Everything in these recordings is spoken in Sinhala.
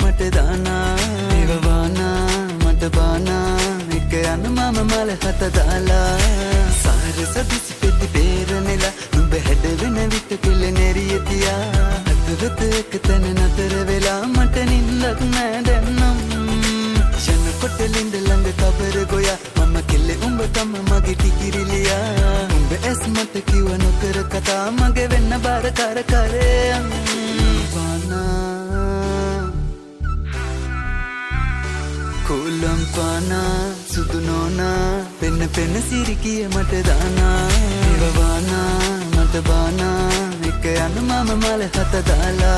මට දානා ඒවවානා මට බානා එක යන මම මල හත දාලා සාරස දිසි පෙති පේරනෙලා නුඹ හැඩ වෙන විට කෙල නෙරිය තියා අදවත එක තැන නතර වෙලා මට නින්දක් නෑ දැන්නම් යන කොට ලින්ද ළඟ කබර ගොයා මම කෙල්ල උඹ තම මගේ ටිකිරිලියා උඹ ඇස් මට කිව නොකර කතා මගේ වෙන්න බාර කර කරේ Kulampana sudunona penna penna sirikiya mata dana evavana mata bana ekka yana mama mala hata dala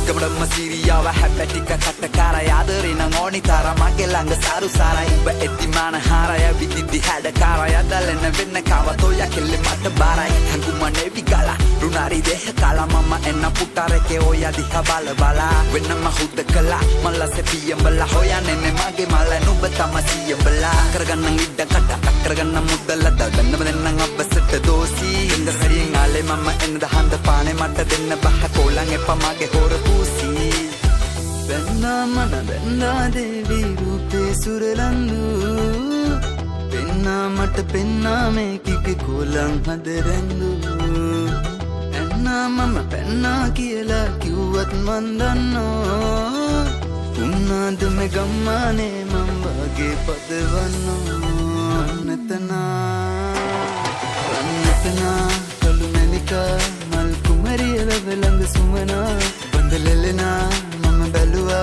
Kamadamma siriyawa habbatika kattakara yadare nan oni tara mage langa saru sara ibba etti mana haraya vididdi hada kara yadalena venna kawa toya kelle mata barai hanguma nevi gala runari deha kala mama enna puttareke oya diha bala bala venna mahudda kala malla sepiyam bala hoya nenne mage mala nubba tamasiyam bala karaganna idda katta karaganna muddalla danna denna abbasetta dosi enga sariyen ale mama enna handa paane matta denna baha kolan eppa mage hora Benna mana benna devi rupe suralandu Benna mata benna me kike kolang hadarandu Benna mama benna kiyala kiwat mandanno Unnadu me gammane mambage padavanno Annatana kalu menika mal kumariya velanga sumana Bandalelena mama balua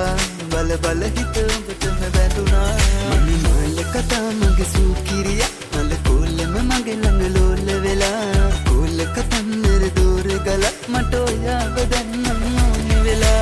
bala bala hita batme batuna mani mala kata mage sukiriya mala kolle me mage langalolle vela kolle katandere dore gala matoya badanna noni vela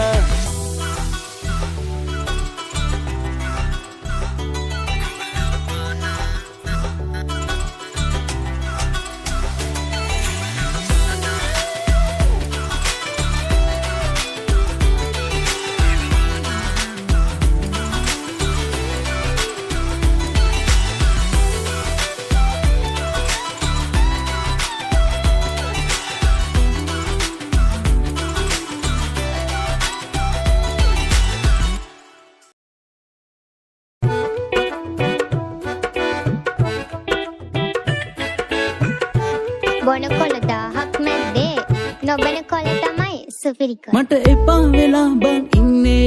Mata epa vela bang inne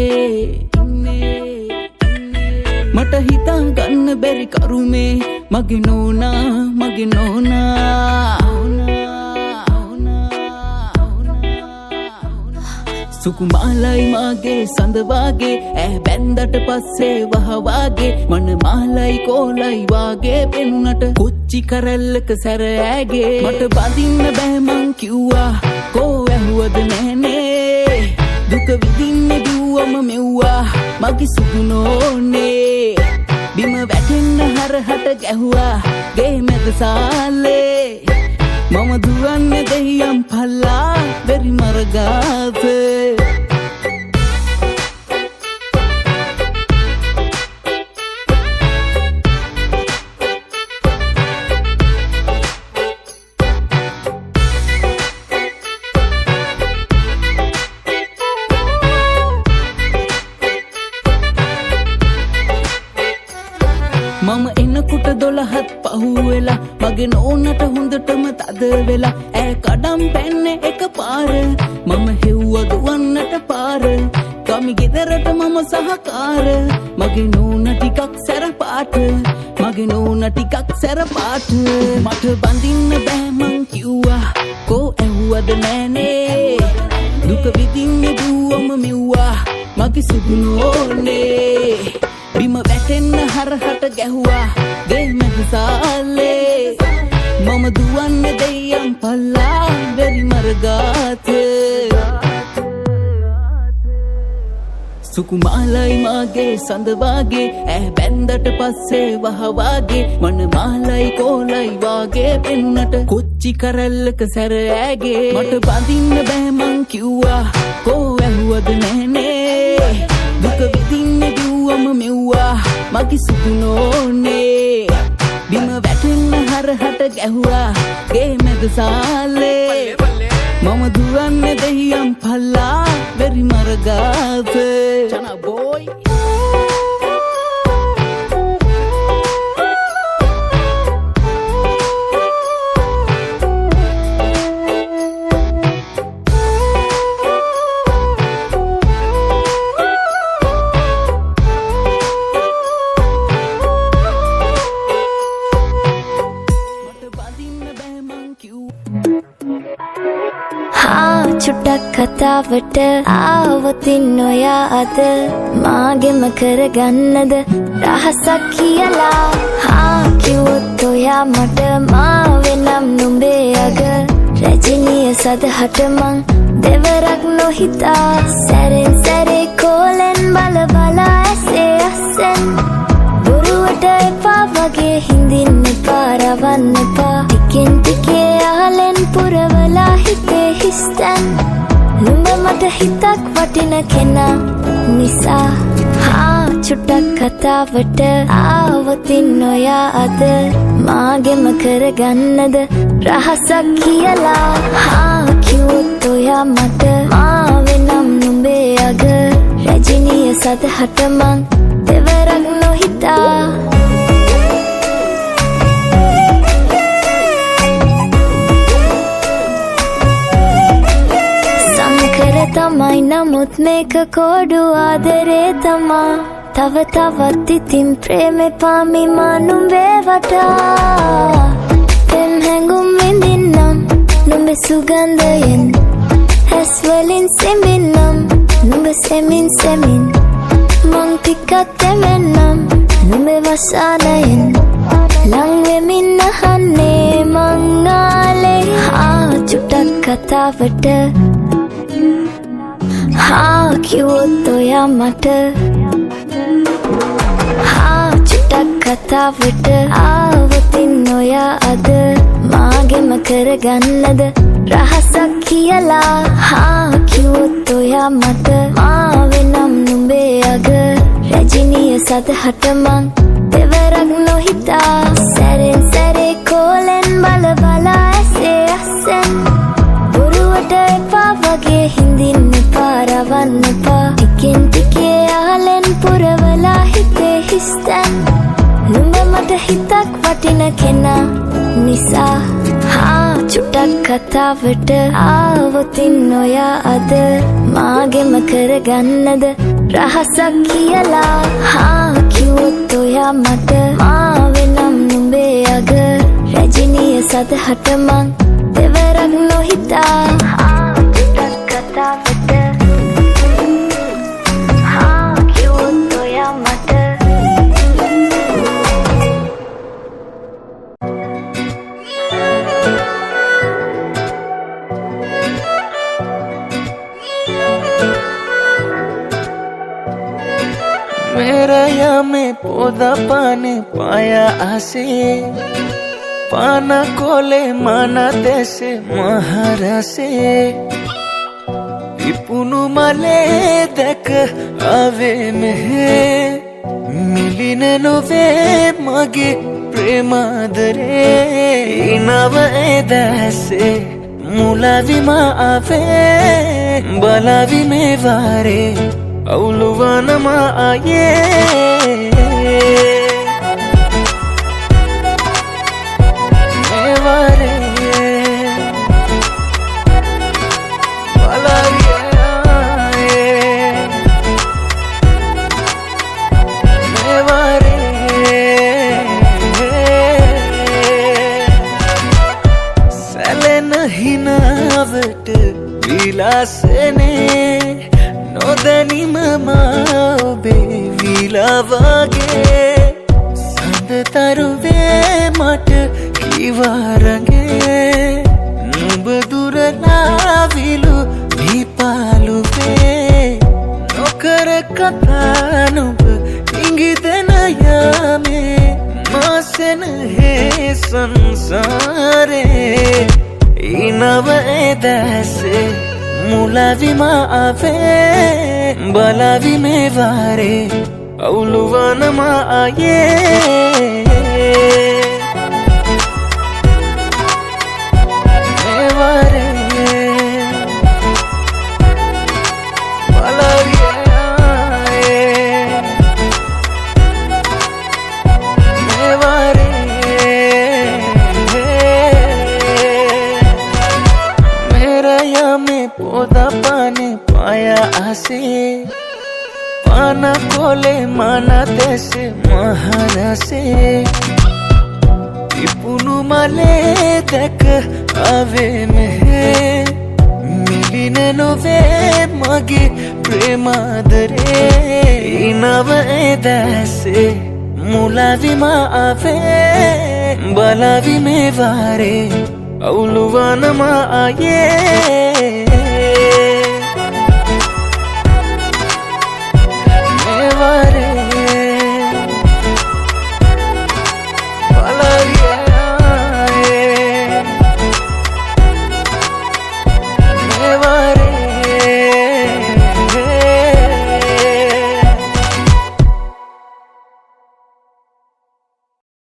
Mata hita ganna beri karume mage nona Sukumalai mage sandwage bendata passe wahawage man malai kolai wage penunata kochi karallaka sarage mata badinna bæ man kiwwa ko ඇහුවද නැනේ දුක විඳින්න දුවම මෙව්වා මගේ සුදුනෝනේ බිම වැටෙන්න හරහට ගැහුවා ගේ මැද සාලේ මම දුවන්නේ දෙයියන් පල්ලා බැරි මරගාතේ මම එනකොට 12ත් පහුවෙලා මගේ නෝනට හොඳටම තද වෙලා ඈ කඩම් පැන්නේ එකපාර මම හෙව්ව දුවන්නට පාර කමි ගෙදරට මම සහකාර මගේ නෝන ටිකක් සැර පාට මට බඳින්න බෑ මං කිව්වා කෝ ඇහුවද නෑනේ දුක විඳින්නේ දුවම මෙව්වා මගේ සුදුනෝනේ බිම වැටෙන්න හරහට ගැහුවා ගේ මැද සාලේ මම දුවන්නේ දෙයියන් පල්ලා බැරි මරගාතේ සුකුමාලයි මාගේ සඳවාගේ බැන්දට පස්සේ වහවාගේ මන මාලයි කෝලයි වාගේ පෙනුනට කොච්චි කරල්ලක සැර ඇගේ මට බඳින්න බෑ මං කිව්වා කෝ ඇහුවද නැහනේ දුක විඳින්නේ දුවම මෙව්වා මගේ සුදුනෝනේ බිම වැටෙන්න හරහට ගැහුවා ගේ මැද සාලේ මම දුවන්නේ දෙයියන් පල්ලා බැරි මර gafe Chana boy චුට්ටක් කතාවට ආවතින් නොයා අද මාගෙම කරගන්නද රහසක් කියලා කිව්වොත් ඔයා මට මාවෙනම් නුඹේ අග රජිනිය සදහට මං දෙවරක් නොහිතා සැරෙන් සැරේ කෝලෙන් බල බලා ඇසේ අස්සෙන් බොරුවට එපා වගේ හිඳින්න එපා රවන්න එපා ටිකෙන් ටිකේ අහලෙන් පුරවලා හිතේ හිස්තැන් නුඹ මට හිතක් වටින කෙනා නිසා චුට්ටක් කතාවට ආවතින් නොයා අද මාගෙම කරගන්නද රහසක් කියලා කිව්වොත් ඔයා මට මාවෙනම් නුඹේ අග රජිනිය සදහට මං දෙවරක් නොහිතා තමයි නමුත් මේක කෝඩු ආදරේ තමා තව තවත් ඉතින් ප්‍රේමේ පාමි නුඹේ වටා පෙම් හැඟුම් විඳින්නම් නුඹේ සුගන්ධයෙන් හැස් වලින් සෙමින්නම් නුඹ සෙමින් සෙමින් මං ටිකක් දෙමෙන්නම් නුඹේ වසානයෙන් ලං වෙමින් අහන්නේ මං ආලේ චුට්ටක් කතාවට කිව්වොත් ඔයා මට චුට්ටක් කතාවට ආවතින් ඔයා අද මාගෙම කරගන්නද රහසක් කියලා කිව්වොත් ඔයා මට මාවෙනම් නුඹේ අග රජිනිය සදහට මං දෙවරක් නොහිතා සැරෙන් සැරේ කෝලෙන් බල බලා ඇසේ අස්සෙන් බොරුවට එපා වගේ හිඳින්න එපා රවන්න එපා ටිකෙන් ටිකේ අහලෙන් පුරවලා හිතේ හිස්තැන් නුඹ මට හිතක් වටින කෙනා නිසා චුට්ටක් කතාවට ආවතින් ඔයා අද මාගෙම කරගන්නද රහසක් කියලා කිව්වොත් ඔයා මට මාවෙනම් නුඹේ අග රජිනිය සදහට මං දෙවරක් නොහිතා චුට්ටක් කතාවට කිව්වොත් ඔයා මට मेरा या में पौधा पाने पाया आसे पाना कोले माना देसे महारासे इपुनु मले देख आवे में मिलिने नोवे मगे प्रेमादरे नवे दसे मुलावी मा आवे बलावी में वारे औलुवानमा आये मेवारे बलावी आये मेवारे सले नहीं नावट विलासने नोदनी ममावे विलावागे संद तरुवे मट किवारंगे नुब दुरलाविलु दीपालुवे नोकर कथा नुब इंगिदन यामे मासन है संसारे इनवे दसे मुलावी मा आवे बलावी में वारे औलुवानमा आये मेवारे बला आसे पाना कोले माना तेसे महानसे इपुनु माले तक आवे में मिलिने नोवे मगे प्रेमादरे इनव एदासे मुलावी मा आवे बलावी में वारे औलुवान मा आये